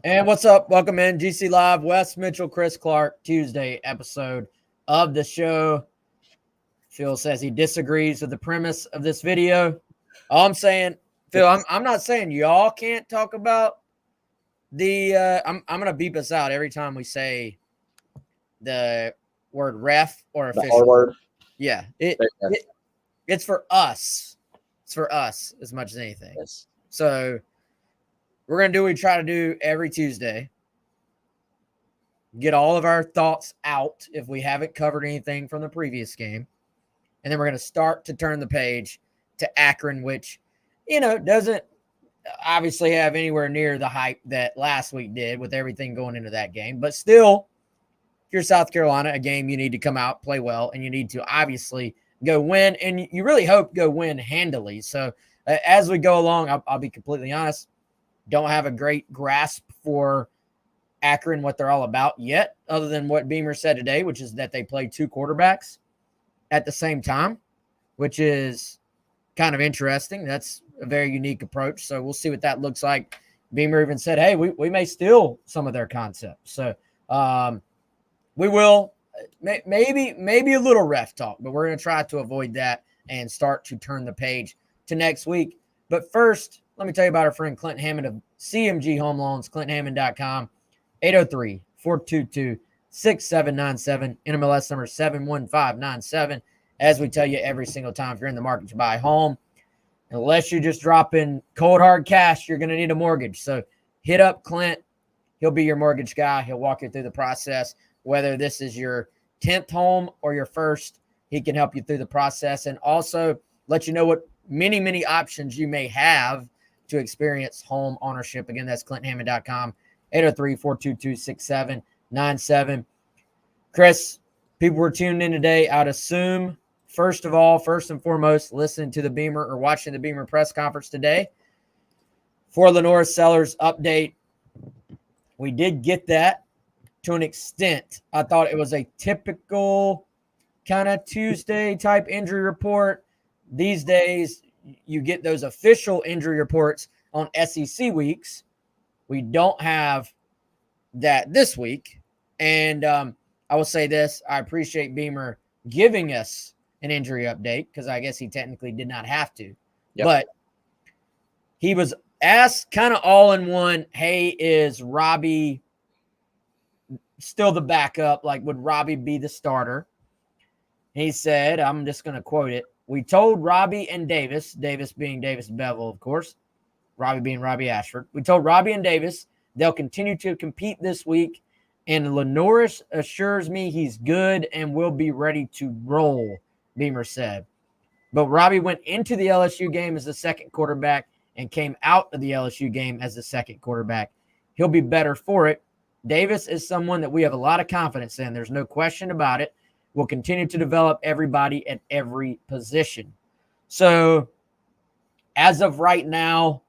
And what's up? Welcome in GC Live, Wes Mitchell, Chris Clark, Tuesday episode of the show. Phil says he disagrees with the premise of this video. All I'm saying, Phil, I'm not saying y'all can't talk about the I'm gonna beep us out every time we say the word ref or The R official. word. Yeah, it's for us. It's for us as much as anything. Yes. So we're going to do what we try to do every Tuesday. Get all of our thoughts out if we haven't covered anything from the previous game. And then we're going to start to turn the page to Akron, which, doesn't obviously have anywhere near the hype that last week did with everything going into that game. But still, if you're South Carolina, a game you need to come out, play well, and you need to obviously go win. And you really hope go win handily. So as we go along, I'll be completely honest, don't have a great grasp for Akron, what they're all about yet, other than what Beamer said today, which is that they play two quarterbacks at the same time, which is kind of interesting. That's a very unique approach. So we'll see what that looks like. Beamer even said, hey, we may steal some of their concepts. So we will maybe a little ref talk, but we're going to try to avoid that and start to turn the page to next week. But first, let me tell you about our friend Clint Hammond of CMG Home Loans, ClintHammond.com, 803-422-6797, NMLS number 71597. As we tell you every single time, if you're in the market to buy a home, unless you're just dropping cold hard cash, you're going to need a mortgage. So hit up Clint. He'll be your mortgage guy. He'll walk you through the process. Whether this is your 10th home or your first, he can help you through the process and also let you know what many options you may have to experience home ownership. Again, that's ClintHammond.com, 803-422-6797. Chris, people were tuned in today. I'd assume, first and foremost, listening to the Beamer or watching the Beamer press conference today for Lenore Sellers update. We did get that to an extent. I thought it was a typical kind of Tuesday type injury report. These days, you get those official injury reports on SEC weeks. We don't have that this week. And I will say this. I appreciate Beamer giving us an injury update because I guess he technically did not have to. Yep. But he was asked kind of all in one, hey, is Robbie still the backup? Like, would Robbie be the starter? He said, I'm just going to quote it. We told Robbie and Davis being Davis Bevel, of course, Robbie being Robbie Ashford. We told Robbie and Davis they'll continue to compete this week, and Lenore assures me he's good and will be ready to roll, Beamer said. But Robbie went into the LSU game as the second quarterback and came out of the LSU game as the second quarterback. He'll be better for it. Davis is someone that we have a lot of confidence in. There's no question about it. We'll continue to develop everybody at every position. So as of right now,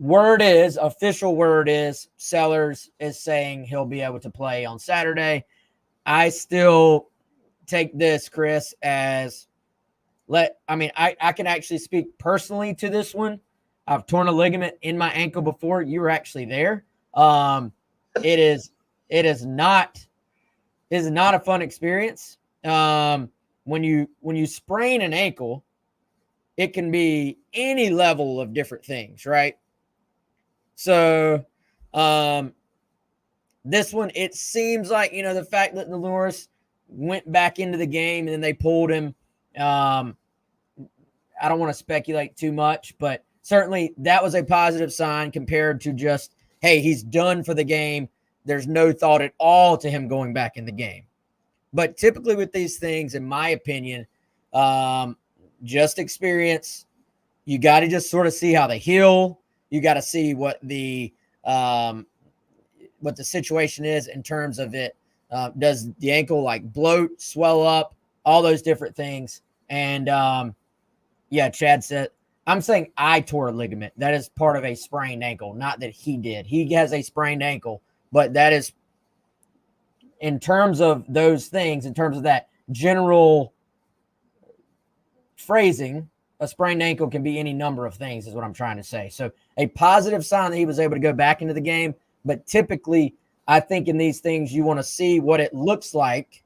official word is Sellers is saying he'll be able to play on Saturday. I still take this, Chris, as I can actually speak personally to this one. I've torn a ligament in my ankle before. You were actually there. It is not a fun experience. When you sprain an ankle, it can be any level of different things, right? So, this one, it seems like, the fact that Dolores went back into the game and then they pulled him. I don't want to speculate too much, but certainly that was a positive sign compared to just, hey, he's done for the game. There's no thought at all to him going back in the game. But typically with these things, in my opinion, just experience. You got to just sort of see how they heal. You got to see what the situation is in terms of it. Does the ankle like bloat, swell up, all those different things? And Chad said, I'm saying I tore a ligament. That is part of a sprained ankle, not that he did. He has a sprained ankle, but that is in terms of those things, in terms of that general phrasing, a sprained ankle can be any number of things, is what I'm trying to say. So a positive sign that he was able to go back into the game. But typically, I think in these things, you want to see what it looks like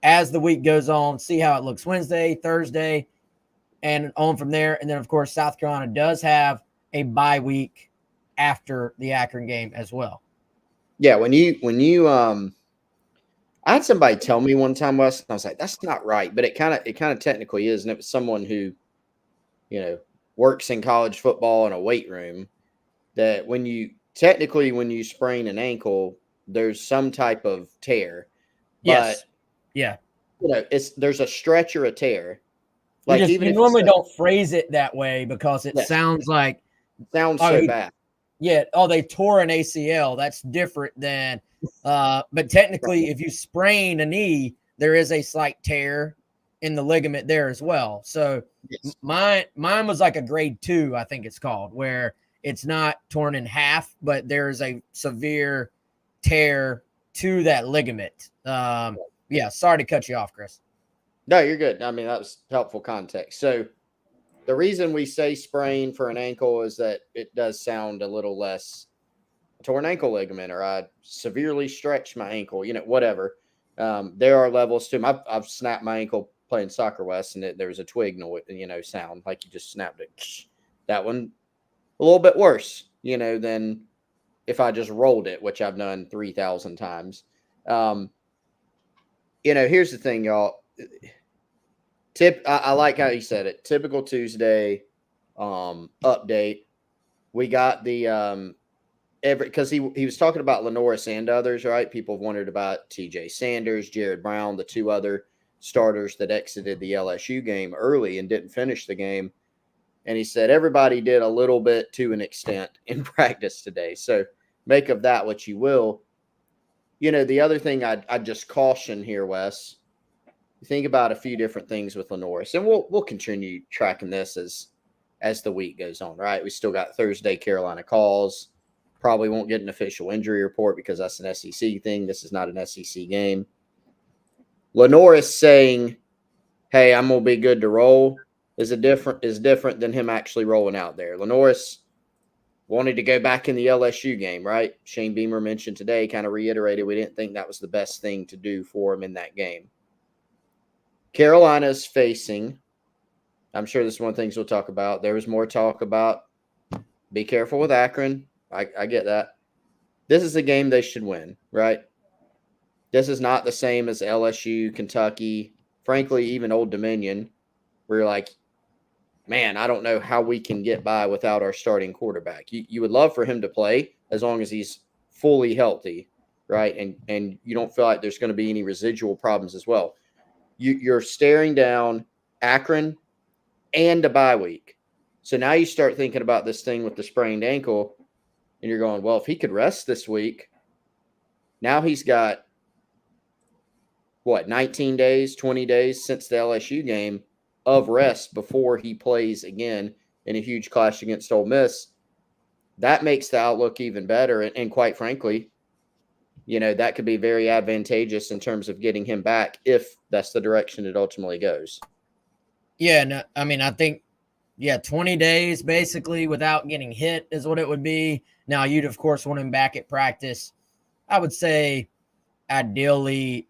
as the week goes on, see how it looks Wednesday, Thursday, and on from there. And then, of course, South Carolina does have a bye week after the Akron game as well. Yeah, when you I had somebody tell me one time, Wes, and I was like, that's not right, but it kind of technically is, and it was someone who, works in college football in a weight room, that when you sprain an ankle, there's some type of tear. Yes. But yeah. There's a stretch or a tear. Like you normally don't phrase it that way because it sounds like so bad. Yeah. Oh, they tore an ACL. That's different than but technically if you sprain a knee, there is a slight tear in the ligament there as well. So mine was like a grade 2, I think it's called, where it's not torn in half, but there's a severe tear to that ligament. Yeah, sorry to cut you off, Chris. No, you're good. I mean, that was helpful context. So the reason we say sprain for an ankle is that it does sound a little less torn ankle ligament, or I severely stretched my ankle, whatever. There are levels to them. I've snapped my ankle playing soccer, West, and there was a twig sound like you just snapped it. That one a little bit worse, than if I just rolled it, which I've done 3,000 times. Here's the thing, y'all. I like how he said it. Typical Tuesday update. We got the because he was talking about Lenoris and others, right? People have wondered about TJ Sanders, Jared Brown, the two other starters that exited the LSU game early and didn't finish the game. And he said everybody did a little bit to an extent in practice today. So make of that what you will. The other thing I'd just caution here, Wes, think about a few different things with Lenoris, and we'll continue tracking this as the week goes on, right? We still got Thursday Carolina calls. Probably won't get an official injury report because that's an SEC thing. This is not an SEC game. Lenoris saying, hey, I'm going to be good to roll is different than him actually rolling out there. Lenoris wanted to go back in the LSU game, right? Shane Beamer mentioned today, kind of reiterated, we didn't think that was the best thing to do for him in that game. Carolina's facing, I'm sure this is one of the things we'll talk about. There was more talk about be careful with Akron. I get that. This is a game they should win, right? This is not the same as LSU, Kentucky, frankly, even Old Dominion, where you're like, man, I don't know how we can get by without our starting quarterback. You would love for him to play as long as he's fully healthy, right? And you don't feel like there's going to be any residual problems as well. You're staring down Akron and a bye week. So now you start thinking about this thing with the sprained ankle, and you're going, well, if he could rest this week, now he's got, 19 days, 20 days since the LSU game of rest before he plays again in a huge clash against Ole Miss. That makes the outlook even better. And quite frankly, that could be very advantageous in terms of getting him back if that's the direction it ultimately goes. Yeah, no, I mean, I think, 20 days basically without getting hit is what it would be. Now, you'd, of course, want him back at practice. I would say ideally,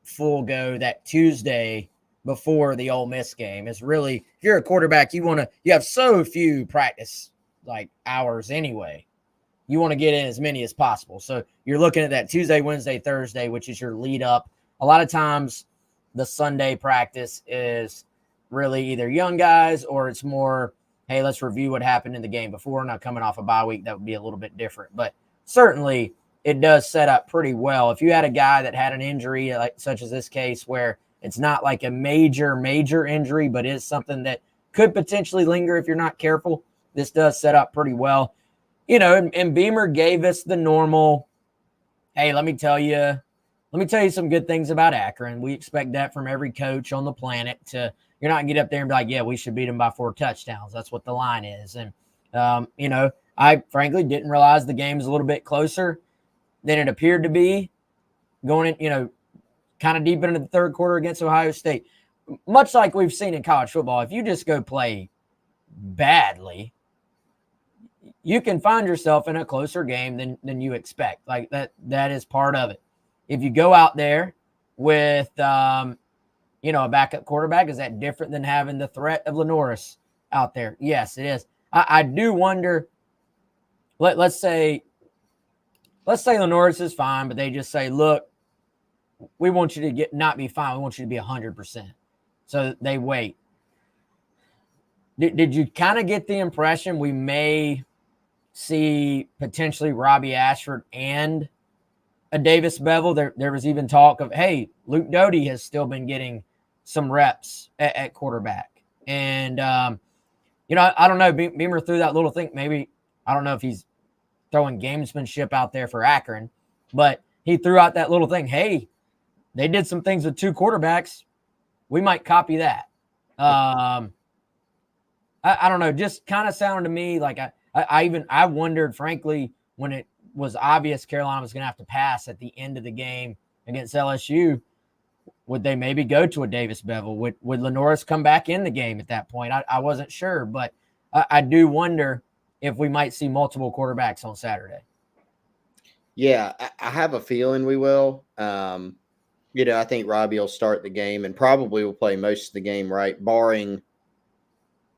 full go that Tuesday before the Ole Miss game is really, if you're a quarterback, you have so few practice like hours anyway. You want to get in as many as possible. So you're looking at that Tuesday, Wednesday, Thursday, which is your lead up. A lot of times the Sunday practice is really either young guys or it's more, hey, let's review what happened in the game before. Not coming off a bye week, that would be a little bit different. But certainly it does set up pretty well. If you had a guy that had an injury, like such as this case, where it's not like a major injury, but is something that could potentially linger if you're not careful, this does set up pretty well. And Beamer gave us the normal, hey, let me tell you some good things about Akron. We expect that from every coach on the planet. You're not going to get up there and be like, yeah, we should beat them by 4 touchdowns. That's what the line is. And, I frankly didn't realize the game was a little bit closer than it appeared to be going in, kind of deep into the third quarter against Ohio State. much like we've seen in college football, if you just go play badly, you can find yourself in a closer game than you expect. Like that is part of it. If you go out there with, a backup quarterback, is that different than having the threat of Lenoris out there? Yes, it is. I do wonder, let's say Lenoris is fine, but they just say, look, we want you to not be fine. We want you to be 100%. So they wait. Did you kind of get the impression we may see potentially Robbie Ashford and a Davis Bevel? There was even talk of, hey, Luke Doty has still been getting some reps at quarterback. And, I don't know. Beamer threw that little thing. Maybe, I don't know if he's throwing gamesmanship out there for Akron, but he threw out that little thing. Hey, they did some things with 2 quarterbacks. We might copy that. I don't know. Just kind of sounded to me like I wondered, frankly, when it was obvious Carolina was going to have to pass at the end of the game against LSU, would they maybe go to a Davis Bevel? Would Lenoris come back in the game at that point? I wasn't sure, but I do wonder if we might see multiple quarterbacks on Saturday. Yeah, I have a feeling we will. I think Robbie will start the game and probably will play most of the game, right? Barring,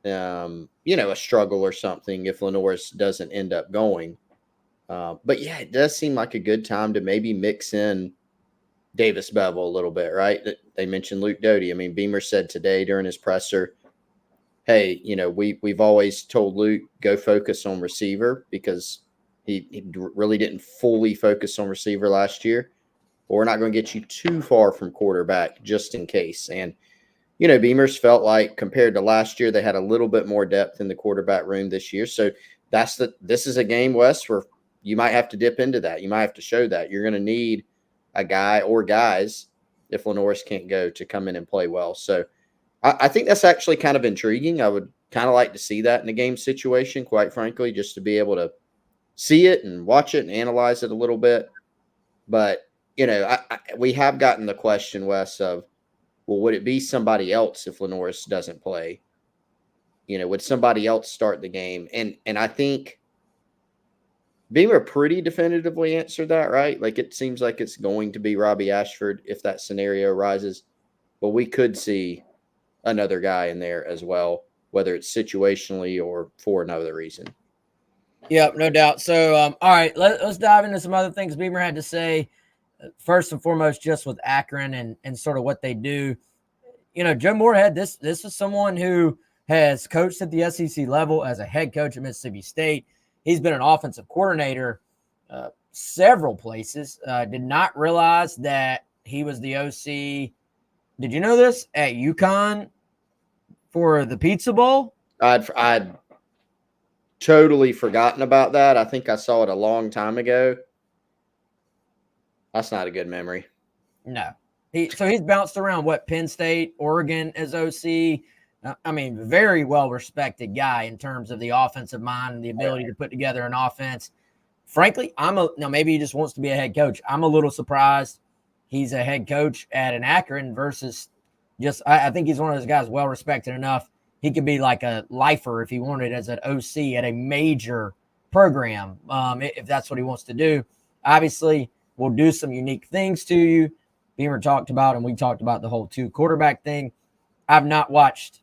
a struggle or something if Lenoris doesn't end up going. But yeah, it does seem like a good time to maybe mix in Davis Bevel a little bit, right? They mentioned Luke Doty. I mean, Beamer said today during his presser, hey, we've always told Luke, go focus on receiver because he really didn't fully focus on receiver last year. But we're not going to get you too far from quarterback just in case. And, Beamer's felt like compared to last year, they had a little bit more depth in the quarterback room this year. So this is a game, Wes, where you might have to dip into that. You might have to show that. You're going to need a guy or guys, if Lenoris can't go, to come in and play well. So I think that's actually kind of intriguing. I would kind of like to see that in a game situation, quite frankly, just to be able to see it and watch it and analyze it a little bit. But, we have gotten the question, Wes, of, well, would it be somebody else if Lenoris doesn't play? Would somebody else start the game? And I think Beamer pretty definitively answered that, right? Like, it seems like it's going to be Robbie Ashford if that scenario arises. But we could see another guy in there as well, whether it's situationally or for another reason. Yep, no doubt. So, all right, let's dive into some other things Beamer had to say. First and foremost, just with Akron and sort of what they do. Joe Moorhead, this is someone who has coached at the SEC level as a head coach at Mississippi State. He's been an offensive coordinator several places. Did not realize that he was the OC. Did you know this? At UConn for the Pizza Bowl? I'd totally forgotten about that. I think I saw it a long time ago. That's not a good memory. No. So he's bounced around, Penn State, Oregon as OC. Very well-respected guy in terms of the offensive mind and the ability to put together an offense. Frankly, now maybe he just wants to be a head coach. I'm a little surprised he's a head coach at an Akron versus I think he's one of those guys well-respected enough. He could be like a lifer if he wanted as an OC at a major program, if that's what he wants to do. Obviously, we'll do some unique things to you. Beamer talked about, and we talked about the whole 2 quarterback thing. I've not watched,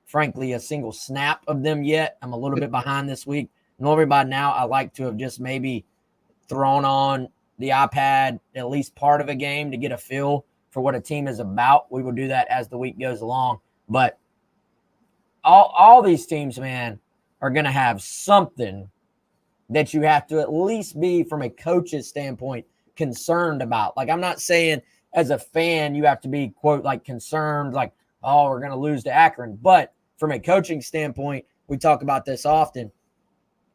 frankly, a single snap of them yet. I'm a little bit behind this week. Normally by now, I like to have just maybe thrown on the iPad at least part of a game to get a feel for what a team is about. We will do that as the week goes along. But all these teams, man, are going to have something that you have to at least be, from a coach's standpoint, concerned about. Like, I'm not saying as a fan you have to be, quote, like concerned, like, oh, we're going to lose to Akron. But from a coaching standpoint, we talk about this often.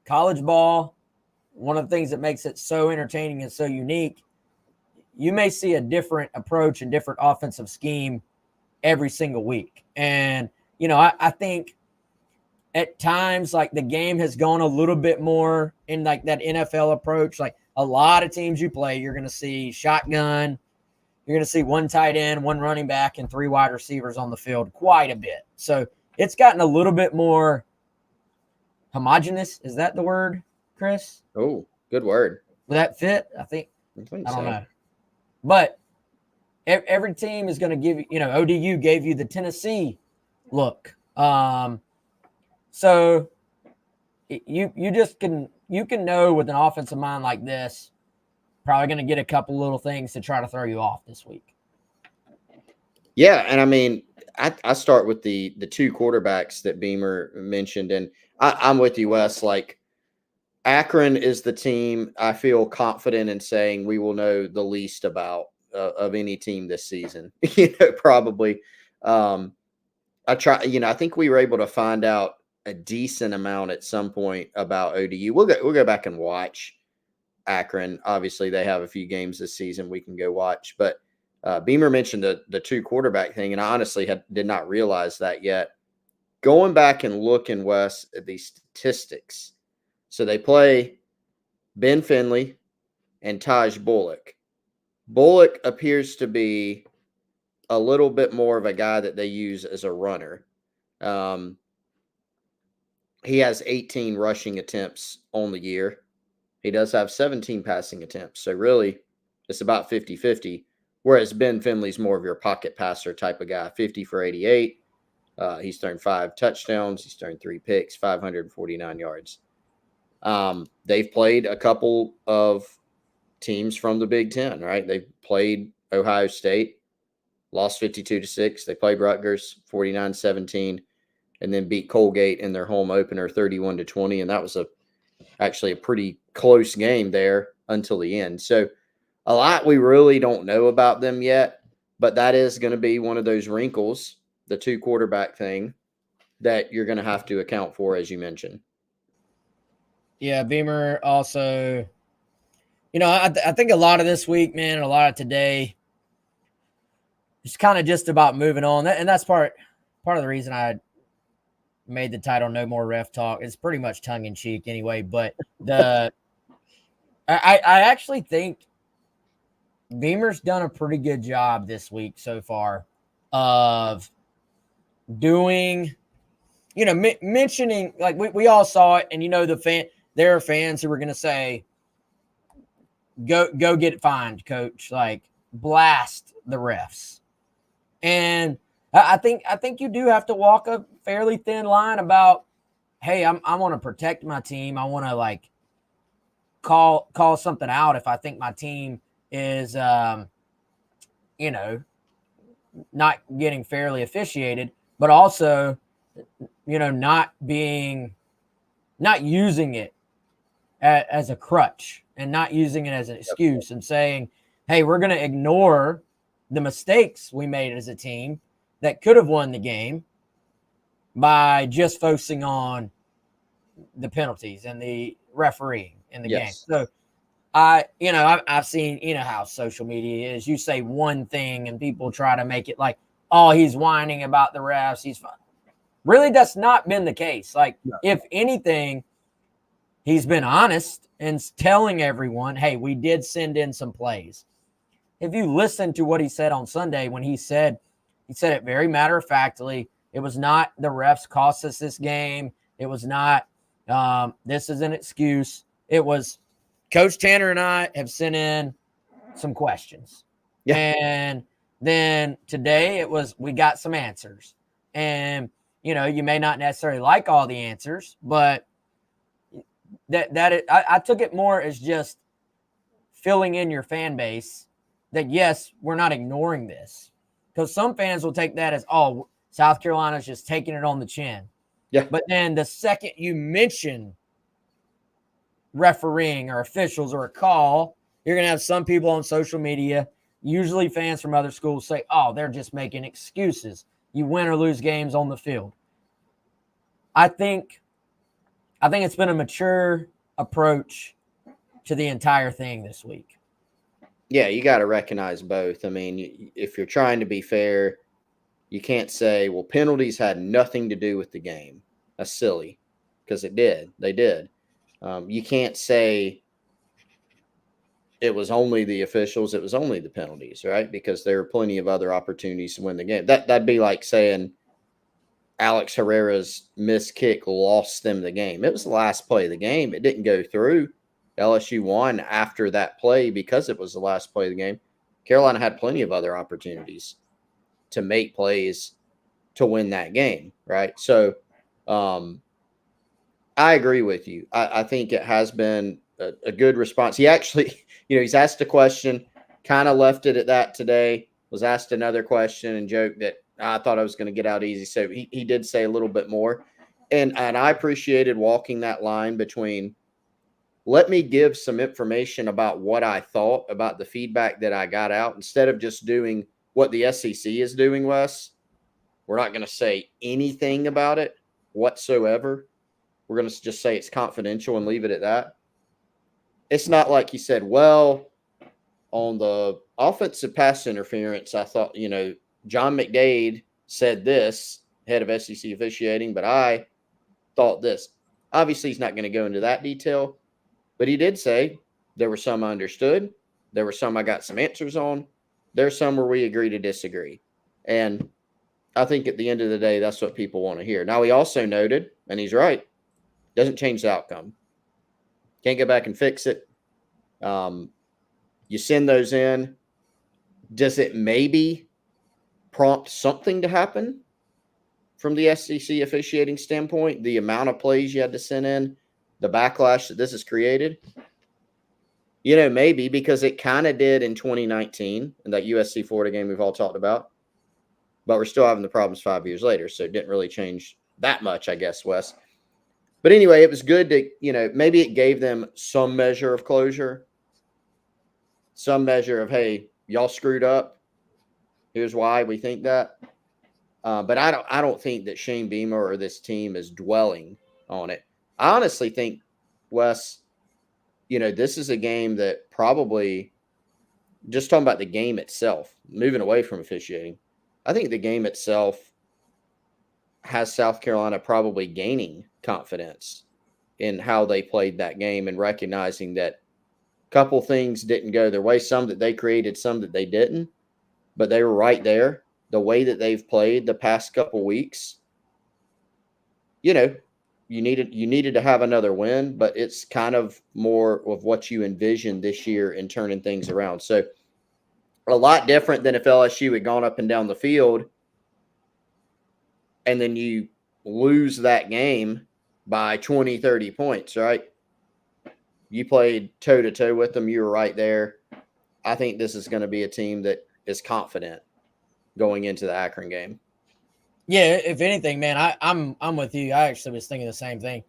College ball, one of the things that makes it so entertaining and so unique, you may see a different approach and different offensive scheme every single week. And, I think at times, like, the game has gone a little bit more in like that NFL approach. Like, a lot of teams you play, you're going to see shotgun. you're going to see one tight end, one running back, and 3 wide receivers on the field quite a bit. So it's gotten a little bit more homogenous. Is that the word, Chris? Oh, good word. Will that fit? I don't know. But every team is going to give you, ODU gave you the Tennessee look. So you just can know with an offensive mind like this, probably going to get a couple little things to try to throw you off this week. Yeah, and I mean, I start with the 2 quarterbacks that Beamer mentioned, and I'm with you, Wes. Like, Akron is the team I feel confident in saying we will know the least about of any team this season. Probably. I think we were able to find out a decent amount at some point about ODU. We'll go back and watch Akron. Obviously, they have a few games this season we can go watch. But Beamer mentioned the 2 quarterback thing, and I honestly did not realize that yet. Going back and looking, Wes, at these statistics. So they play Ben Finley and Taj Bullock. Bullock appears to be a little bit more of a guy that they use as a runner. He has 18 rushing attempts on the year. He does have 17 passing attempts. So really, it's about 50-50, whereas Ben Finley's more of your pocket passer type of guy, 50 for 88. He's thrown 5 touchdowns. He's thrown 3 picks, 549 yards. They've played a couple of teams from the Big Ten, right? They played Ohio State, lost 52-6. They played Rutgers 49-17, and then beat Colgate in their home opener 31-20. And that was actually a pretty close game there until the end. So a lot we really don't know about them yet, but that is going to be one of those wrinkles, the 2 quarterback thing, that you're going to have to account for, as you mentioned. Yeah, Beamer also, I think a lot of this week, man, and a lot of today, it's kind of just about moving on. And that's part of the reason I made the title No More Ref Talk. It's pretty much tongue in cheek anyway, but I actually think Beamer's done a pretty good job this week so far of doing, mentioning, like we all saw it, and there are fans who were going to say, go get fined, coach, like blast the refs. And I think you do have to walk a fairly thin line about, hey, I want to protect my team. I want to like call something out if I think my team is, not getting fairly officiated, but also, not using it as a crutch and not using it as an excuse and saying, hey, we're going to ignore the mistakes we made as a team that could have won the game by just focusing on the penalties and the refereeing in the game. So I've seen, how social media is. You say one thing and people try to make it like, oh, he's whining about the refs. He's fine. Really, that's not been the case. Like, if anything, he's been honest and telling everyone, hey, we did send in some plays. If you listen to what he said on Sunday, when he said it very matter-of-factly, it was not the refs cost us this game. It was not this is an excuse. It was Coach Tanner and I have sent in some questions. Yeah. And then today it was we got some answers. And, you may not necessarily like all the answers, but I took it more as just filling in your fan base that, yes, we're not ignoring this. Because some fans will take that as, oh, South Carolina's just taking it on the chin. Yeah. But then the second you mention refereeing or officials or a call, you're going to have some people on social media, usually fans from other schools, say, oh, they're just making excuses. You win or lose games on the field. I think it's been a mature approach to the entire thing this week. Yeah, you got to recognize both. I mean, if you're trying to be fair, you can't say, well, penalties had nothing to do with the game. That's silly, because it did. They did. You can't say it was only the officials, it was only the penalties, right? Because there are plenty of other opportunities to win the game. That'd be like saying Alex Herrera's missed kick lost them the game. It was the last play of the game. It didn't go through. LSU won after that play because it was the last play of the game. Carolina had plenty of other opportunities to make plays to win that game, right? So I agree with you. I think it has been a good response. He actually, he's asked a question, kind of left it at that today, was asked another question and joked that I thought I was going to get out easy. So he did say a little bit more. And I appreciated walking that line between let me give some information about what I thought about the feedback that I got out instead of just doing what the SEC is doing, Wes. We're not going to say anything about it whatsoever. We're going to just say it's confidential and leave it at that. It's not like he said, well, on the offensive pass interference, I thought, John McDade said this, head of SEC officiating, but I thought this. Obviously, he's not going to go into that detail, but he did say there were some I understood. There were some I got some answers on. There's some where we agree to disagree. And I think at the end of the day, that's what people want to hear. Now, he also noted, and he's right, doesn't change the outcome. Can't go back and fix it. You send those in. Does it maybe prompt something to happen from the SEC officiating standpoint? The amount of plays you had to send in, the backlash that this has created? Maybe, because it kind of did in 2019 in that USC Florida game we've all talked about. But we're still having the problems 5 years later, so it didn't really change that much, I guess, Wes. But anyway, it was good to, maybe it gave them some measure of closure, some measure of, hey, y'all screwed up. Here's why we think that. But I don't think that Shane Beamer or this team is dwelling on it. I honestly think, Wes, this is a game that probably, just talking about the game itself, moving away from officiating, I think the game itself has South Carolina probably gaining confidence in how they played that game and recognizing that a couple things didn't go their way, some that they created, some that they didn't, but they were right there. The way that they've played the past couple weeks, you needed to have another win, but it's kind of more of what you envisioned this year in turning things around. So a lot different than if LSU had gone up and down the field and then you lose that game by 20, 30 points, right? You played toe-to-toe with them. You were right there. I think this is going to be a team that is confident going into the Akron game. Yeah, if anything, man, I'm with you. I actually was thinking the same thing.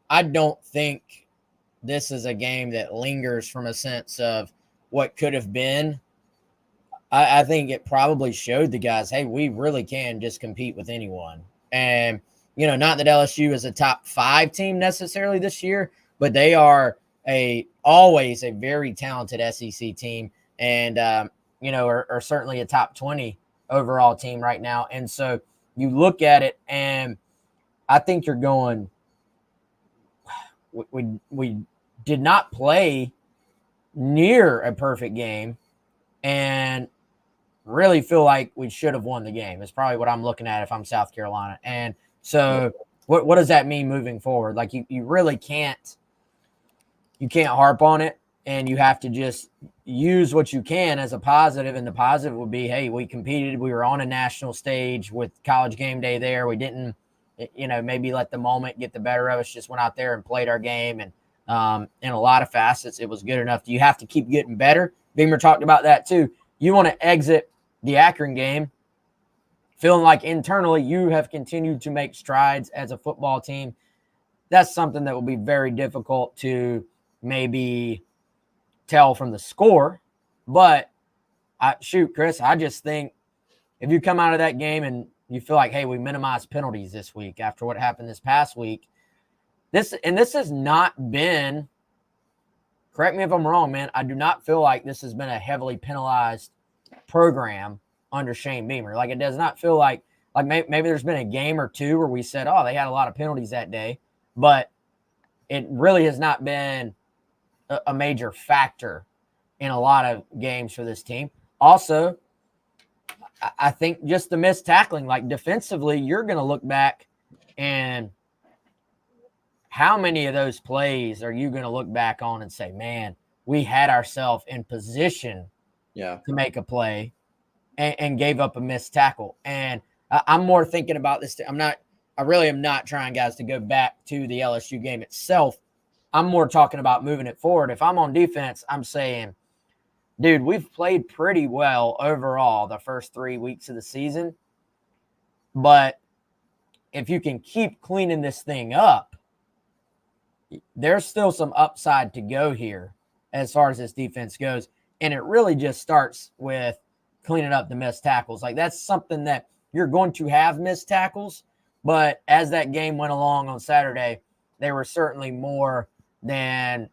I don't think this is a game that lingers from a sense of what could have been. I think it probably showed the guys, hey, we really can just compete with anyone. And, not that LSU is a top 5 team necessarily this year, but they are always a very talented SEC team and, are certainly a top 20 overall team right now. And so you look at it and I think you're going, we did not play near a perfect game and really feel like we should have won the game. It's probably what I'm looking at if I'm South Carolina. And so what does that mean moving forward? Like you really can't harp on it, and you have to just use what you can as a positive. And the positive would be, hey, we competed. We were on a national stage with College Game Day there. We didn't, maybe let the moment get the better of us, just went out there and played our game. And in a lot of facets, it was good enough. You have to keep getting better. Beamer talked about that too. You want to exit the Akron game feeling like internally you have continued to make strides as a football team. That's something that will be very difficult to maybe tell from the score. But Chris, I just think if you come out of that game and you feel like, hey, we minimized penalties this week after what happened this past week, this has not been, correct me if I'm wrong, man, I do not feel like this has been a heavily penalized program under Shane Beamer. Like, it does not feel like maybe there's been a game or two where we said, oh, they had a lot of penalties that day, but it really has not been a major factor in a lot of games for this team. Also, I think just the missed tackling, like defensively, you're going to look back and how many of those plays are you going to look back on and say, man, we had ourselves in position to make a play and gave up a missed tackle. And I'm more thinking about this. I really am not trying, guys, to go back to the LSU game itself. I'm more talking about moving it forward. If I'm on defense, I'm saying, dude, we've played pretty well overall the first 3 weeks of the season. But if you can keep cleaning this thing up, there's still some upside to go here as far as this defense goes. And it really just starts with cleaning up the missed tackles. Like, that's something that you're going to have missed tackles. But as that game went along on Saturday, they were certainly more than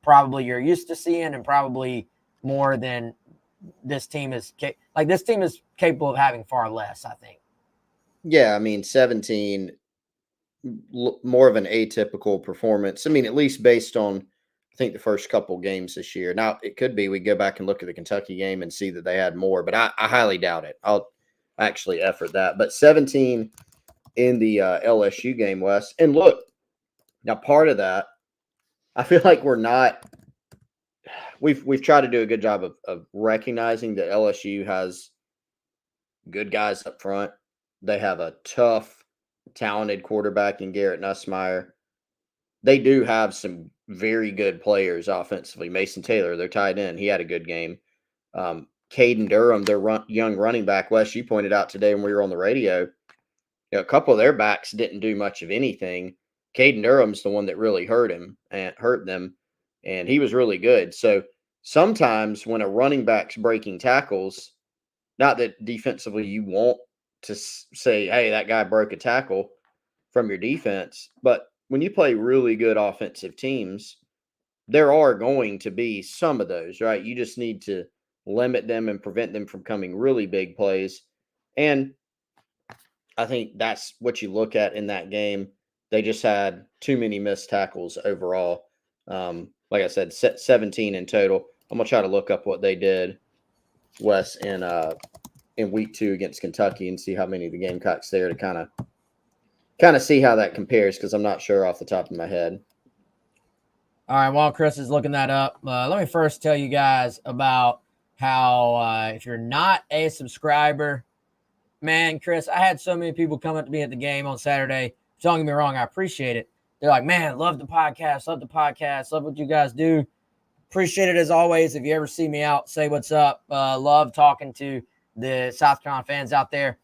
probably you're used to seeing, and probably more than this team is this team is capable of having far less, I think. Yeah, I mean, 17, more of an atypical performance. I mean, at least based on, I think, the first couple games this year. Now, it could be we go back and look at the Kentucky game and see that they had more, but I highly doubt it. I'll actually effort that. But 17 in the LSU game, Wes. And look, now part of that, I feel like we've tried to do a good job of recognizing that LSU has good guys up front. They have a tough, talented quarterback in Garrett Nussmeier. They do have some very good players offensively. Mason Taylor, their tight end, he had a good game. Caden Durham, their young running back, Wes, you pointed out today when we were on the radio, a couple of their backs didn't do much of anything. Caden Durham's the one that really hurt them, and he was really good. So sometimes when a running back's breaking tackles, not that defensively you want to say, hey, that guy broke a tackle from your defense, but when you play really good offensive teams, there are going to be some of those, right? You just need to limit them and prevent them from coming really big plays. And I think that's what you look at in that game. They just had too many missed tackles overall. Like I said, 17 in total. I'm gonna try to look up what they did, Wes, in week 2 against Kentucky and see how many of the Gamecocks there to kind of see how that compares, because I'm not sure off the top of my head. All right, while Chris is looking that up, let me first tell you guys about how if you're not a subscriber, man, Chris, I had so many people come up to me at the game on Saturday. Don't get me wrong, I appreciate it. They're like, man, love the podcast, love what you guys do. Appreciate it as always. If you ever see me out, say what's up. Love talking to the South Carolina fans out there.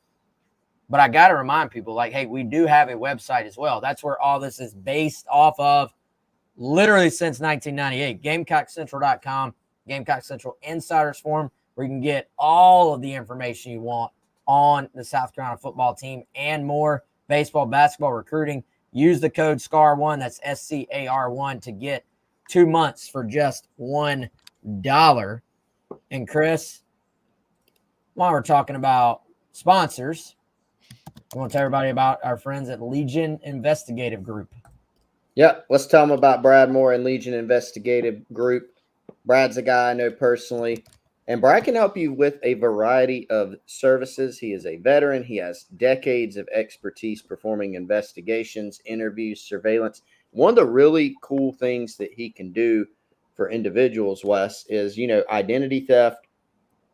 But I got to remind people, like, hey, we do have a website as well. That's where all this is based off of, literally since 1998. GamecockCentral.com, Gamecock Central Insiders Forum, where you can get all of the information you want on the South Carolina football team and more. Baseball, basketball, recruiting. Use the code SCAR1, that's SCAR1, to get 2 months for just $1. And Chris, while we're talking about sponsors, I want to tell everybody about our friends at Legion Investigative Group. Yeah, let's tell them about Brad Moore and Legion Investigative Group. Brad's a guy I know personally, and Brad can help you with a variety of services. He is a veteran. He has decades of expertise performing investigations, interviews, surveillance. One of the really cool things that he can do for individuals, Wes, is, identity theft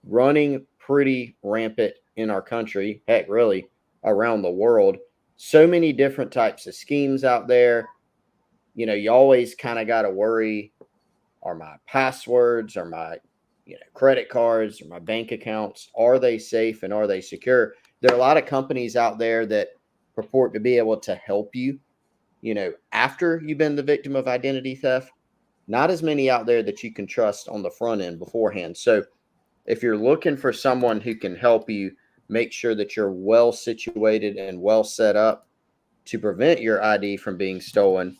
running pretty rampant in our country, heck, really around the world. So many different types of schemes out there. You always kind of got to worry, are my passwords, are my credit cards, or my bank accounts, are they safe and are they secure? There are a lot of companies out there that purport to be able to help you, after you've been the victim of identity theft. Not as many out there that you can trust on the front end beforehand. So if you're looking for someone who can help you make sure that you're well situated and well set up to prevent your ID from being stolen,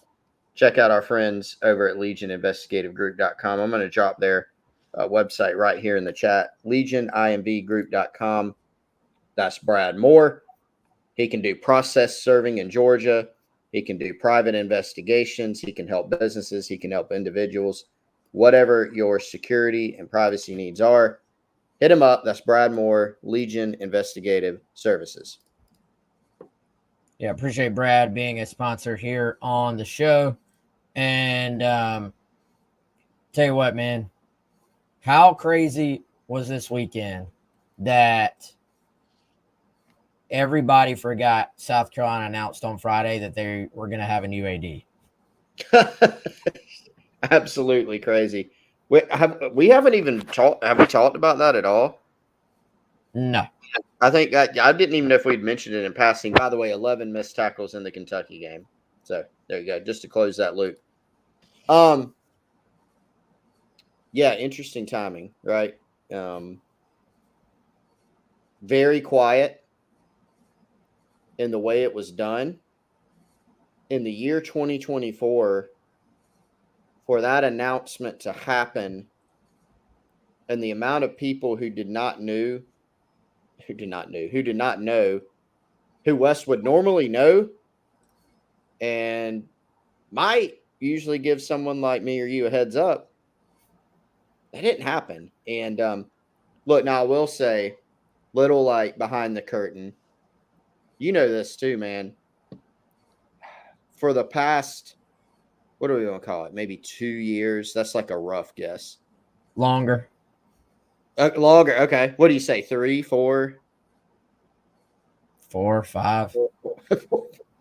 check out our friends over at LegionInvestigativeGroup.com. I'm going to drop their website right here in the chat, LegionInvGroup.com. That's Brad Moore. He can do process serving in Georgia. He can do private investigations. He can help businesses. He can help individuals. Whatever your security and privacy needs are, hit him up. That's Brad Moore, Legion Investigative Services. Yeah, appreciate Brad being a sponsor here on the show. And tell you what, man, how crazy was this weekend that everybody forgot South Carolina announced on Friday that they were going to have a new AD? Absolutely crazy. We haven't even talked. Have we talked about that at all? No. I think I didn't even know if we'd mentioned it in passing. By the way, 11 missed tackles in the Kentucky game. So there you go. Just to close that loop. Yeah, interesting timing, right? Very quiet in the way it was done. In the year 2024, for that announcement to happen, and the amount of people who did not know who Wes would normally know and might usually give someone like me or you a heads up, that didn't happen. And look, now I will say, little like behind the curtain, you know this too, man. For the past, what do we want to call it? Maybe 2 years. That's like a rough guess. Longer. Longer. Okay. What do you say? 3, 4? 4, 5.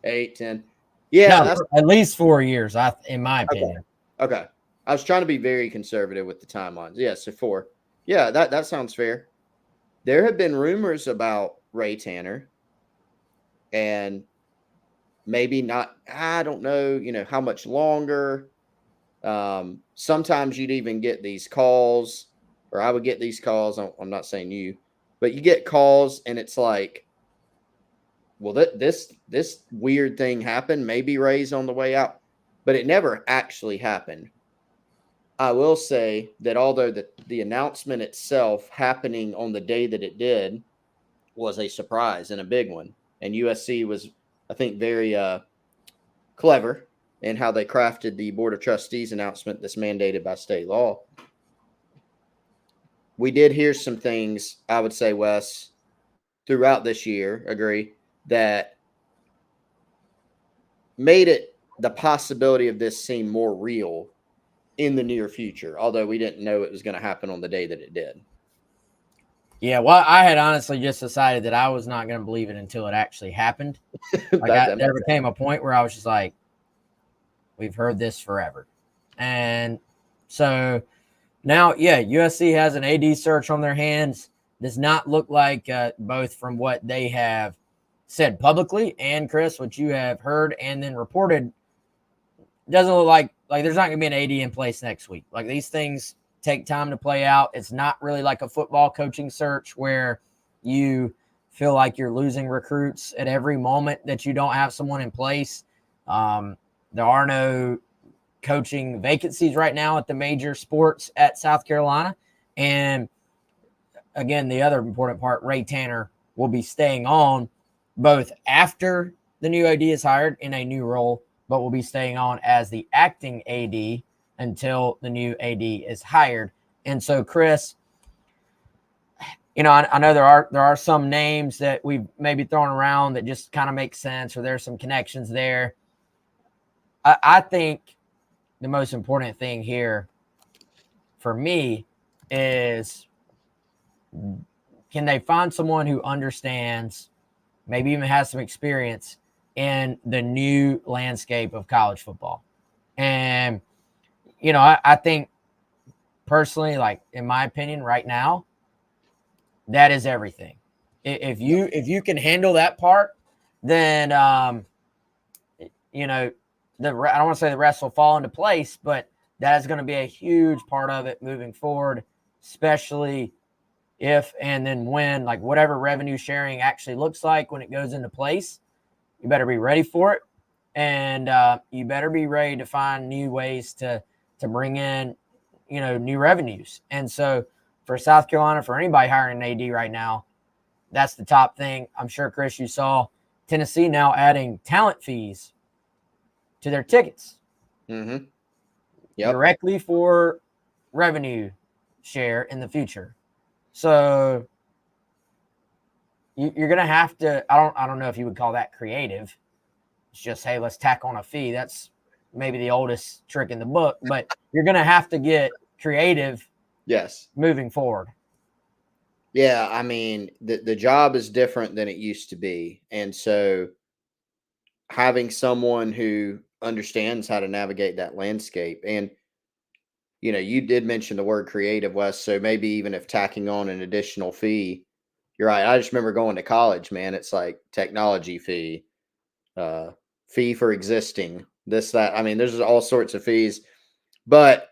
8, 10. Yeah, no, that's at least 4 years, in my opinion. Okay. I was trying to be very conservative with the timelines. Yeah, so 4. Yeah, that sounds fair. There have been rumors about Ray Tanner, and maybe not. I don't know. How much longer. Sometimes you'd even get these calls, or I would get these calls. I'm not saying you, but you get calls, and it's like, well, this weird thing happened. Maybe Ray's on the way out, but it never actually happened. I will say that although the announcement itself happening on the day that it did was a surprise and a big one, and USC was, I think, very clever in how they crafted the Board of Trustees announcement that's mandated by state law. We did hear some things, I would say, Wes, throughout this year, agree, that made it the possibility of this seem more real in the near future, although we didn't know it was going to happen on the day that it did. Yeah, well, I had honestly just decided that I was not going to believe it until it actually happened. There became a point where I was just like, we've heard this forever. And so now, yeah, USC has an AD search on their hands. Does not look like, both from what they have said publicly and, Chris, what you have heard and then reported, doesn't look like there's not going to be an AD in place next week. Like, these things take time to play out. It's not really like a football coaching search where you feel like you're losing recruits at every moment that you don't have someone in place. There are no coaching vacancies right now at the major sports at South Carolina. And again, the other important part, Ray Tanner will be staying on both after the new AD is hired in a new role, but will be staying on as the acting AD until the new AD is hired. And so, Chris, I know there are some names that we've maybe thrown around that just kind of make sense, or there's some connections there. I think the most important thing here for me is, can they find someone who understands, maybe even has some experience in the new landscape of college football? And, I think personally, like, in my opinion right now, that is everything. If you can handle that part, then, I don't want to say the rest will fall into place, but that is going to be a huge part of it moving forward, especially if and then when, like, whatever revenue sharing actually looks like when it goes into place. You better be ready for it, and you better be ready to find new ways to bring in, new revenues. And so for South Carolina, for anybody hiring an AD right now, that's the top thing. I'm sure, Chris, you saw Tennessee now adding talent fees to their tickets directly for revenue share in the future. So you're going to have to, I don't know if you would call that creative. It's just, hey, let's tack on a fee. That's maybe the oldest trick in the book, but you're going to have to get creative. Yes. Moving forward. Yeah. I mean, the job is different than it used to be. And so having someone who understands how to navigate that landscape, and you did mention the word creative, Wes, so maybe even if tacking on an additional fee, you're right. I just remember going to college, man. It's like technology fee, fee for existing, this, that. I mean, there's all sorts of fees, but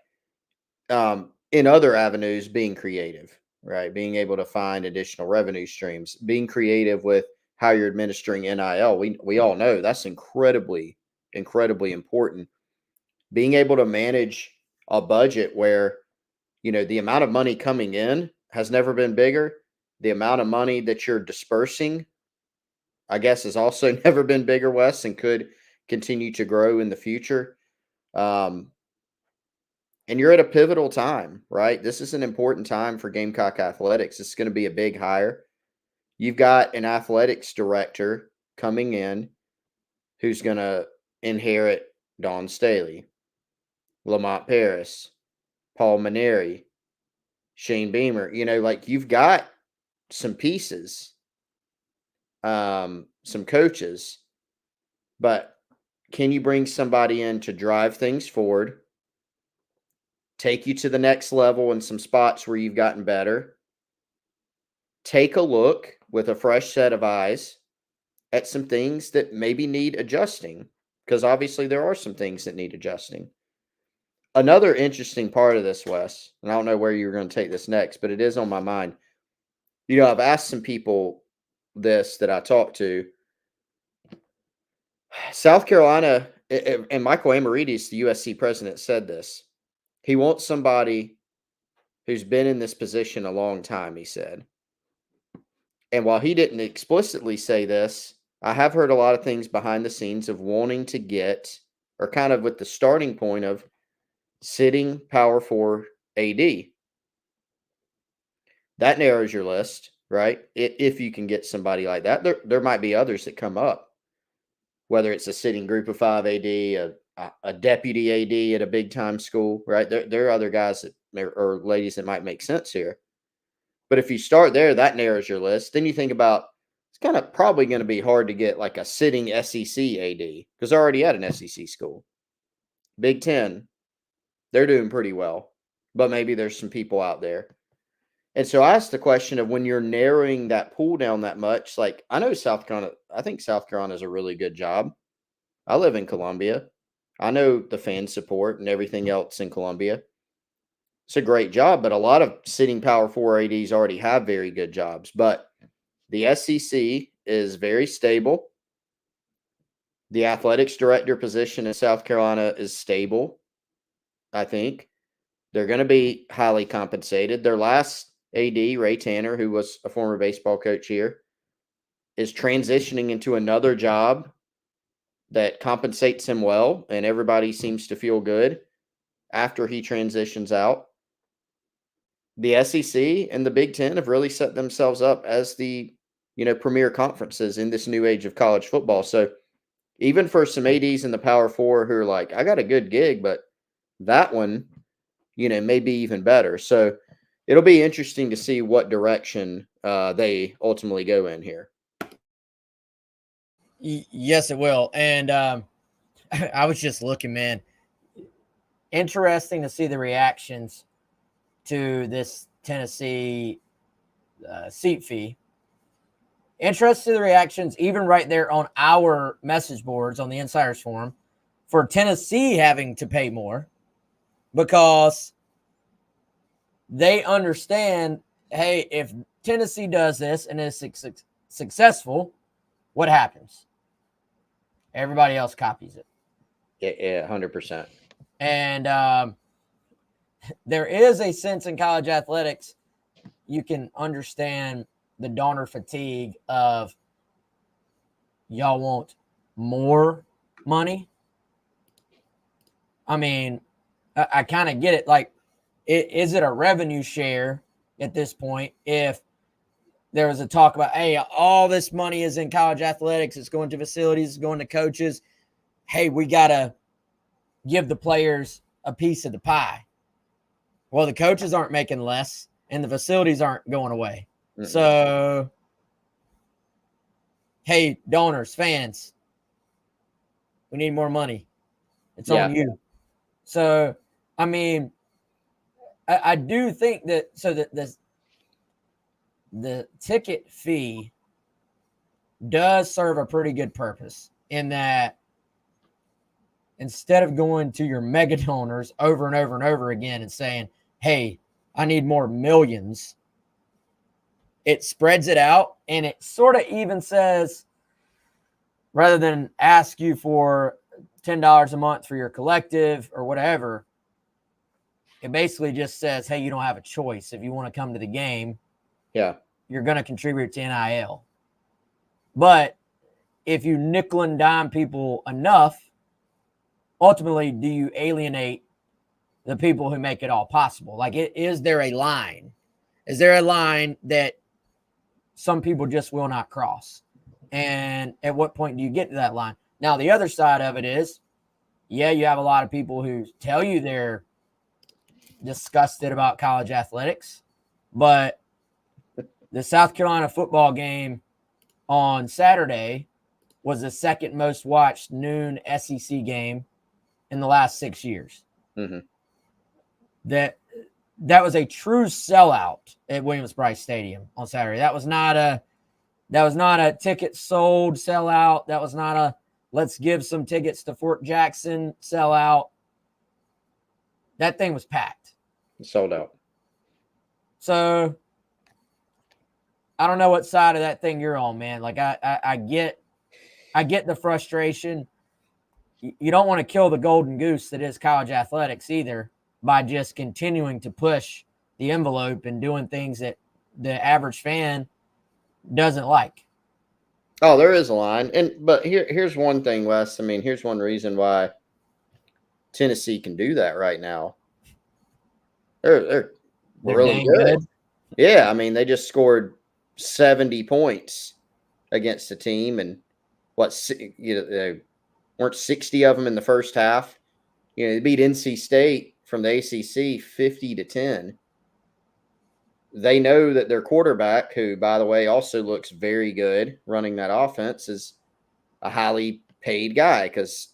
in other avenues, being creative, right? Being able to find additional revenue streams, being creative with how you're administering NIL. We all know that's incredibly, incredibly important. Being able to manage a budget where, the amount of money coming in has never been bigger. The amount of money that you're dispersing, I guess, has also never been bigger, Wes, and could continue to grow in the future. And you're at a pivotal time, right? This is an important time for Gamecock athletics. It's going to be a big hire. You've got an athletics director coming in who's going to inherit Dawn Staley, Lamont Paris, Paul Maneri, Shane Beamer. You've got some pieces, some coaches, but can you bring somebody in to drive things forward, take you to the next level in some spots where you've gotten better, take a look with a fresh set of eyes at some things that maybe need adjusting, because obviously there are some things that need adjusting. Another interesting part of this, Wes, and I don't know where you're going to take this next, but it is on my mind. I've asked some people this that I talked to. South Carolina, and Michael Amarides, the USC president, said this. He wants somebody who's been in this position a long time, he said. And while he didn't explicitly say this, I have heard a lot of things behind the scenes of wanting to get, or kind of with the starting point of sitting Power 4 AD. That narrows your list, right? If you can get somebody like that. There might be others that come up, whether it's a sitting group of 5 AD, a deputy AD at a big time school, right? There are other guys or ladies that might make sense here. But if you start there, that narrows your list. Then you think about, it's kind of probably going to be hard to get like a sitting SEC AD because they're already at an SEC school. Big Ten, they're doing pretty well, but maybe there's some people out there. And so I asked the question of, when you're narrowing that pool down that much, like, I know South Carolina, I think South Carolina is a really good job. I live in Columbia. I know the fan support and everything else in Columbia. It's a great job, but a lot of sitting Power 4 ADs already have very good jobs. But the SEC is very stable. The athletics director position in South Carolina is stable, I think. They're going to be highly compensated. Their last AD, Ray Tanner, who was a former baseball coach here, is transitioning into another job that compensates him well, and everybody seems to feel good after he transitions out. The SEC and the Big Ten have really set themselves up as the, premier conferences in this new age of college football. So even for some ADs in the Power 4 who are like, I got a good gig, but that one, may be even better. So it'll be interesting to see what direction they ultimately go in here. Yes, it will. And I was just looking, man. Interesting to see the reactions to this Tennessee seat fee. Interesting the reactions, even right there on our message boards on the Insiders Forum, for Tennessee having to pay more, because they understand, hey, if Tennessee does this and is successful, what happens? Everybody else copies it. Yeah, 100%. And there is a sense in college athletics, you can understand the donor fatigue of, y'all want more money? I mean, I kind of get it. Like, is it a revenue share at this point? If there was a talk about, hey, all this money is in college athletics, it's going to facilities, it's going to coaches. Hey, we got to give the players a piece of the pie. Well, the coaches aren't making less and the facilities aren't going away. Mm-hmm. So, hey, donors, fans, we need more money. It's on you. So, I mean, I do think that the ticket fee does serve a pretty good purpose in that instead of going to your mega donors over and over and over again and saying, hey, I need more millions, it spreads it out, and it sort of even says, rather than ask you for $10 a month for your collective or whatever, it basically just says, hey, you don't have a choice. If you want to come to the game, you're going to contribute to NIL. But if you nickel and dime people enough, ultimately, do you alienate the people who make it all possible? Like, is there a line? Is there a line that some people just will not cross? And at what point do you get to that line? Now, the other side of it is, you have a lot of people who tell you they're disgusted about college athletics, but the South Carolina football game on Saturday was the second most watched noon SEC game in the last 6 years. Mm-hmm. That was a true sellout at Williams-Brice Stadium on Saturday. That was not a ticket sold sellout. That was not a let's give some tickets to Fort Jackson sellout. That thing was packed. Sold out. So I don't know what side of that thing you're on, man. Like I get the frustration. You don't want to kill the golden goose that is college athletics either by just continuing to push the envelope and doing things that the average fan doesn't like. Oh, there is a line. But here's one thing, Wes. I mean, here's one reason why Tennessee can do that right now. They're really good. Yeah, I mean, they just scored 70 points against the team, and they weren't 60 of them in the first half. They beat NC State from the ACC 50-10. They know that their quarterback, who, by the way, also looks very good running that offense, is a highly paid guy because,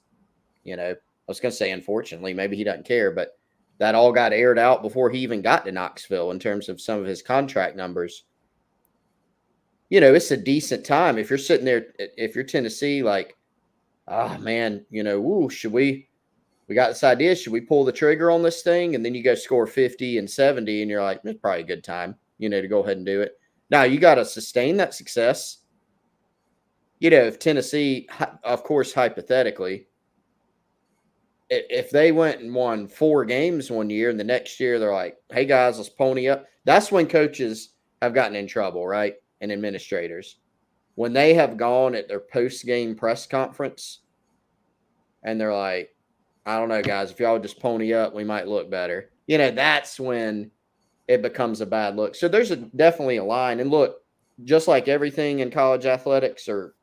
I was going to say, unfortunately, maybe he doesn't care, but that all got aired out before he even got to Knoxville in terms of some of his contract numbers. It's a decent time. If you're sitting there, if you're Tennessee, like, oh, man, should we got this idea, should we pull the trigger on this thing? And then you go score 50 and 70, and you're like, it's probably a good time, to go ahead and do it. Now, you got to sustain that success. If Tennessee, of course, hypothetically, if they went and won 4 games one year and the next year they're like, hey, guys, let's pony up. That's when coaches have gotten in trouble, right? And administrators. When they have gone at their post-game press conference and they're like, I don't know, guys, if y'all just pony up, we might look better. That's when it becomes a bad look. So there's definitely a line. And look, just like everything in college athletics or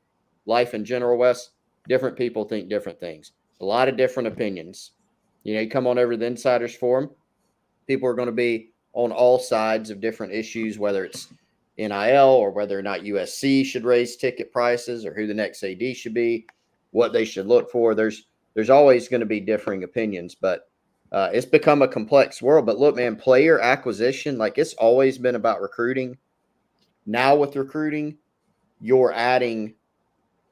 life in general, Wes, different people think different things. A lot of different opinions. You come on over to the Insiders Forum, people are going to be on all sides of different issues, whether it's NIL or whether or not USC should raise ticket prices or who the next AD should be, what they should look for. There's always going to be differing opinions, but it's become a complex world. But look, man, player acquisition, like it's always been about recruiting. Now with recruiting, you're adding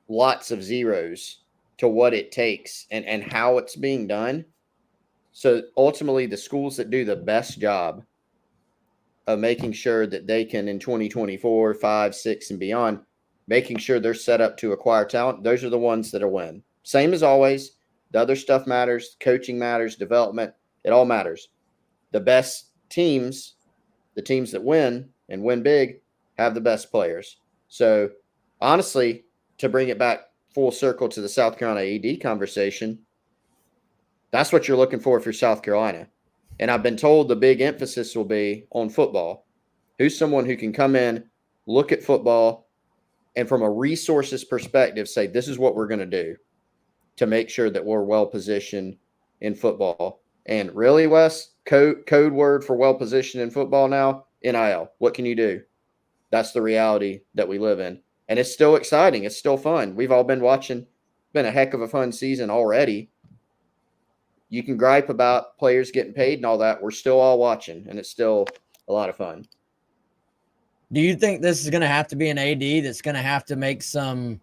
lots of zeros to what it takes and how it's being done. So ultimately, the schools that do the best job of making sure that they can, in 2024, 5, 6, and beyond, making sure they're set up to acquire talent, those are the ones that will win. Same as always. The other stuff matters. Coaching matters. Development. It all matters. The best teams, the teams that win and win big, have the best players. So, honestly, to bring it back full circle to the South Carolina AD conversation, That's what you're looking for if you're South Carolina. And I've been told the big emphasis will be on football. Who's someone who can come in, look at football, and from a resources perspective, say, this is what we're going to do to make sure that we're well positioned in football. And really, Wes, code word for well positioned in football now, NIL. What can you do? That's the reality that we live in. And it's still exciting. It's still fun. We've all been watching. It's been a heck of a fun season already. You can gripe about players getting paid and all that. We're still all watching, and it's still a lot of fun. Do you think this is going to have to be an AD that's going to have to make some,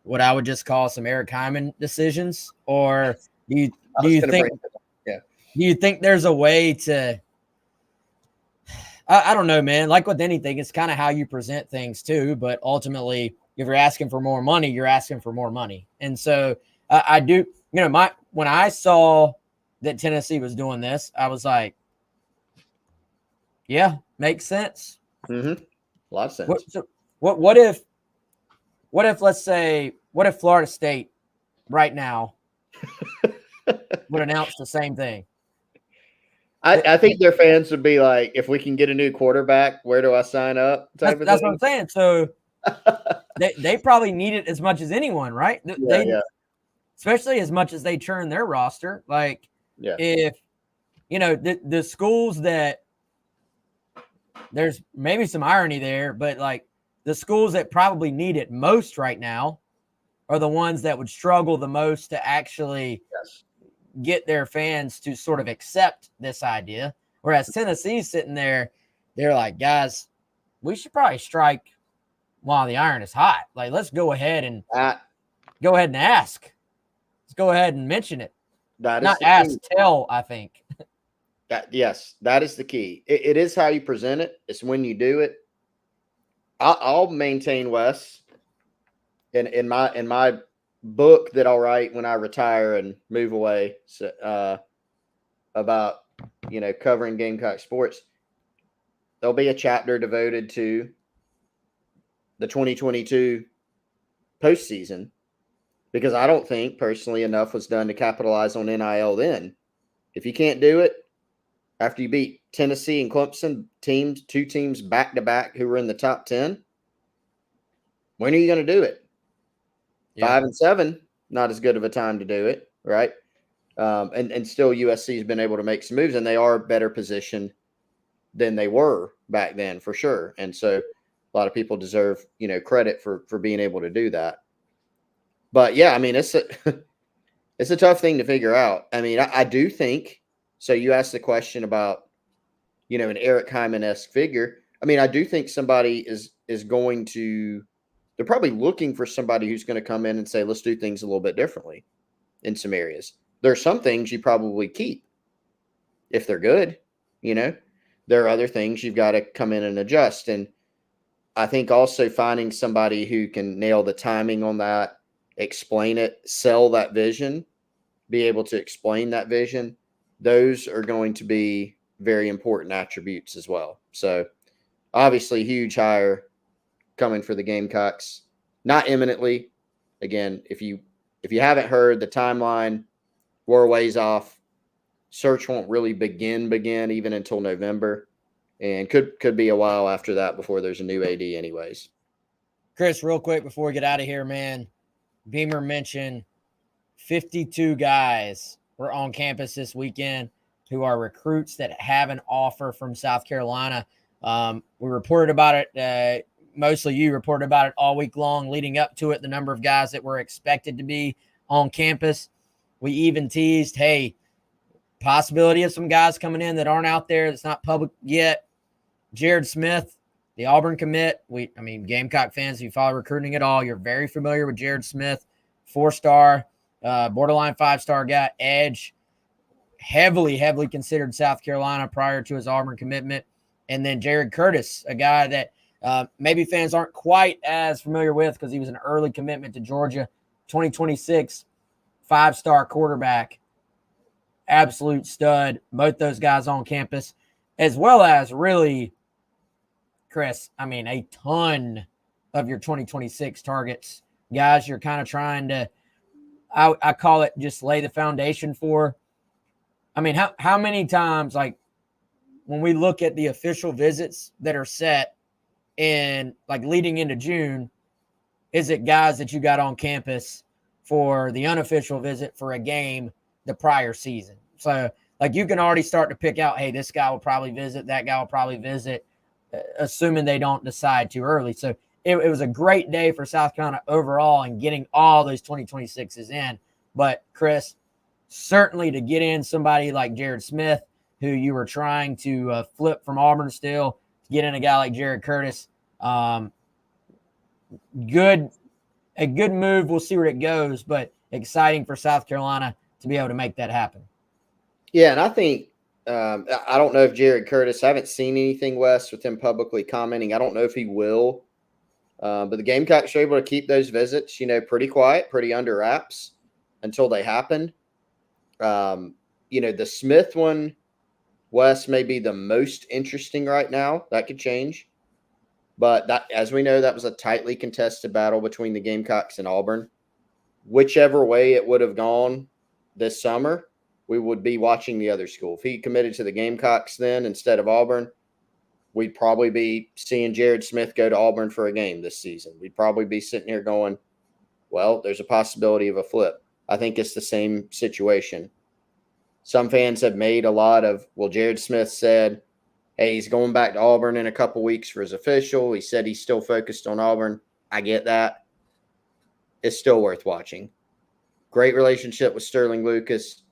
what I would just call some Eric Hyman decisions? Or do you think there's a way to, I don't know, man, like with anything, it's kind of how you present things too. But ultimately, if you're asking for more money, you're asking for more money. And so I do, when I saw that Tennessee was doing this, I was like, yeah, makes sense. Mm-hmm. A lot of sense. What if Florida State right now would announce the same thing? I think their fans would be like, if we can get a new quarterback, where do I sign up? That's what I'm saying. So they probably need it as much as anyone, right? Yeah. Especially as much as they churn their roster. Like, if the schools that, there's maybe some irony there, but like the schools that probably need it most right now are the ones that would struggle the most to actually get their fans to sort of accept this idea. Whereas Tennessee's sitting there, they're like, guys, we should probably strike while the iron is hot. Like, let's go ahead and ask. Let's go ahead and mention it. Not ask, tell, I think. Yes, that is the key. It is how you present it. It's when you do it. I'll maintain, Wes, in my book that I'll write when I retire and move away, about covering Gamecock sports. There'll be a chapter devoted to the 2022 postseason, because I don't think personally enough was done to capitalize on NIL then. If you can't do it after you beat Tennessee and Clemson, two teams back to back who were in the top 10, when are you going to do it? 5 and 7, not as good of a time to do it, right? And still USC has been able to make some moves, and they are better positioned than they were back then for sure. And so a lot of people deserve, credit for being able to do that. But yeah, I mean, it's a tough thing to figure out. I mean, I do think, so you asked the question about, an Eric Hyman-esque figure. I mean, I do think somebody is going to, they're probably looking for somebody who's going to come in and say, let's do things a little bit differently in some areas. There are some things you probably keep if they're good, There are other things you've got to come in and adjust. And I think also finding somebody who can nail the timing on that, explain it, sell that vision, be able to explain that vision, those are going to be very important attributes as well. So obviously huge hire coming for the Gamecocks, not imminently. Again, if you haven't heard the timeline, we're a ways off. Search won't really begin even until November, and could be a while after that before there's a new AD anyways. Chris, real quick before we get out of here, man, Beamer mentioned 52 guys were on campus this weekend who are recruits that have an offer from South Carolina. We reported about it. Mostly you reported about it all week long leading up to it, the number of guys that were expected to be on campus. We even teased, hey, possibility of some guys coming in that aren't out there, that's not public yet. Jared Smith, the Auburn commit. Gamecock fans, if you follow recruiting at all, you're very familiar with Jared Smith, 4-star, borderline 5-star guy, edge, heavily considered South Carolina prior to his Auburn commitment. And then Jared Curtis, a guy that maybe fans aren't quite as familiar with because he was an early commitment to Georgia, 2026, 5-star quarterback, absolute stud. Both those guys on campus, as well as really, Chris, a ton of your 2026 targets, guys you're kind of trying to, I call it just lay the foundation for. I mean, how many times, like, when we look at the official visits that are set and, like, leading into June, is it guys that you got on campus for the unofficial visit for a game the prior season? So, like, you can already start to pick out, hey, this guy will probably visit, that guy will probably visit, assuming they don't decide too early. So it was a great day for South Carolina overall and getting all those 2026s in. But, Chris, certainly to get in somebody like Jared Smith, who you were trying to flip from Auburn still, to get in a guy like Jared Curtis, a good move. We'll see where it goes, but exciting for South Carolina to be able to make that happen. Yeah, and I think I don't know if Jared Curtis, I haven't seen anything, Wes, with him publicly commenting. I don't know if he will, but the Gamecocks are able to keep those visits, pretty quiet, pretty under wraps until they happened. The Smith one, Wes, may be the most interesting right now. That could change. But that, as we know, that was a tightly contested battle between the Gamecocks and Auburn. Whichever way it would have gone this summer, we would be watching the other school. If he committed to the Gamecocks then instead of Auburn, we'd probably be seeing Jared Smith go to Auburn for a game this season. We'd probably be sitting here going, well, there's a possibility of a flip. I think it's the same situation. Some fans have made a lot of, well, Jared Smith said, hey, he's going back to Auburn in a couple weeks for his official. He said he's still focused on Auburn. I get that. It's still worth watching. Great relationship with Sterling Lucas.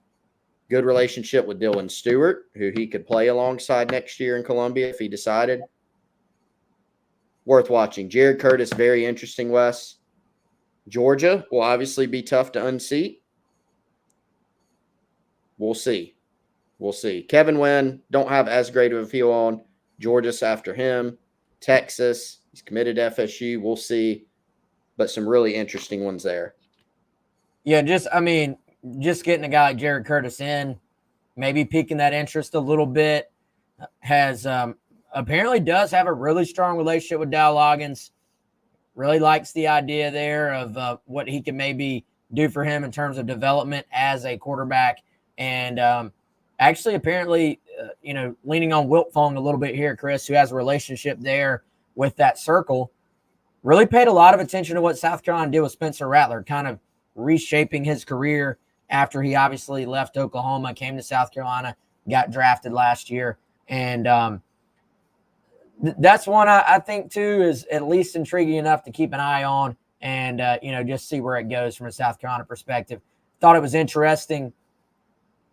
Good relationship with Dylan Stewart, who he could play alongside next year in Columbia if he decided. Worth watching. Jared Curtis, very interesting, Wes. Georgia will obviously be tough to unseat. We'll see. We'll see. Kevin Wynn, don't have as great of a feel on. Georgia's after him. Texas, he's committed to FSU. We'll see. But some really interesting ones there. Yeah, just getting a guy like Jared Curtis in, maybe piquing that interest a little bit, has apparently does have a really strong relationship with Dow Loggins. Really likes the idea there of what he can maybe do for him in terms of development as a quarterback. And actually, apparently, leaning on Wiltfong a little bit here, Chris, who has a relationship there with that circle, really paid a lot of attention to what South Carolina did with Spencer Rattler, kind of reshaping his career after he obviously left Oklahoma, came to South Carolina, got drafted last year. And that's one I think, too, is at least intriguing enough to keep an eye on and, just see where it goes from a South Carolina perspective. Thought it was interesting.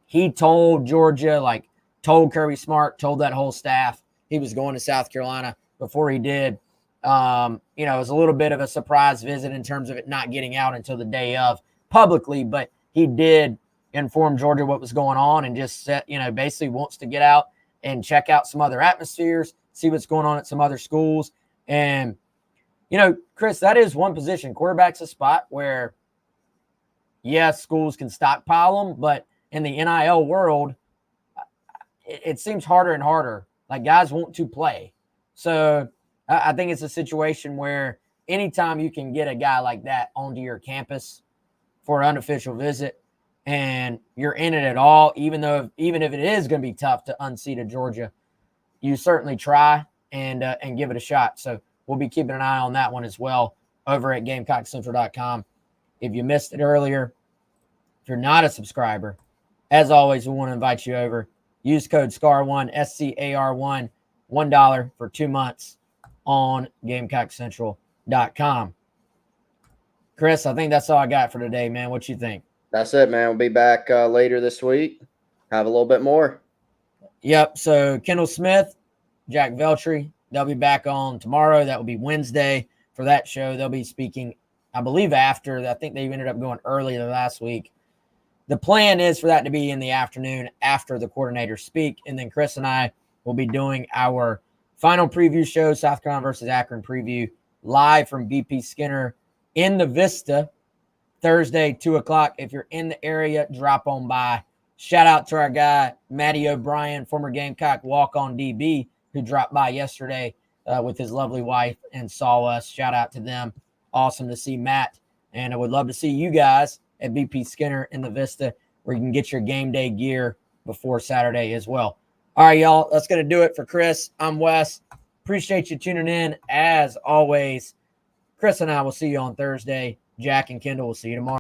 He told Georgia, told Kirby Smart, told that whole staff he was going to South Carolina before he did. It was a little bit of a surprise visit in terms of it not getting out until the day of publicly, but he did inform Georgia what was going on and just said, basically wants to get out and check out some other atmospheres, see what's going on at some other schools. And, Chris, that is one position. Quarterback's a spot where, yes, schools can stockpile them, but in the NIL world, it seems harder and harder. Like, guys want to play. So I think it's a situation where anytime you can get a guy like that onto your campus for an unofficial visit and you're in it at all, even if it is going to be tough to unseat a Georgia, you certainly try and give it a shot. So we'll be keeping an eye on that one as well over at GamecockCentral.com. If you missed it earlier, if you're not a subscriber, as always, we want to invite you over. Use code SCAR1, SCAR1, $1 for 2 months on GamecockCentral.com. Chris, I think that's all I got for today, man. What you think? That's it, man. We'll be back later this week. Have a little bit more. Yep. So Kendall Smith, Jack Veltri, they'll be back on tomorrow. That will be Wednesday for that show. They'll be speaking, I believe, after. I think they ended up going early last week. The plan is for that to be in the afternoon after the coordinators speak. And then Chris and I will be doing our final preview show, South Carolina versus Akron preview, live from BP Skinner in the Vista, Thursday, 2 o'clock. If you're in the area, drop on by. Shout out to our guy, Matty O'Brien, former Gamecock walk-on DB, who dropped by yesterday with his lovely wife and saw us. Shout out to them. Awesome to see Matt. And I would love to see you guys at BP Skinner in the Vista, where you can get your game day gear before Saturday as well. All right, y'all. That's going to do it for Chris. I'm Wes. Appreciate you tuning in as always. Chris and I will see you on Thursday. Jack and Kendall will see you tomorrow.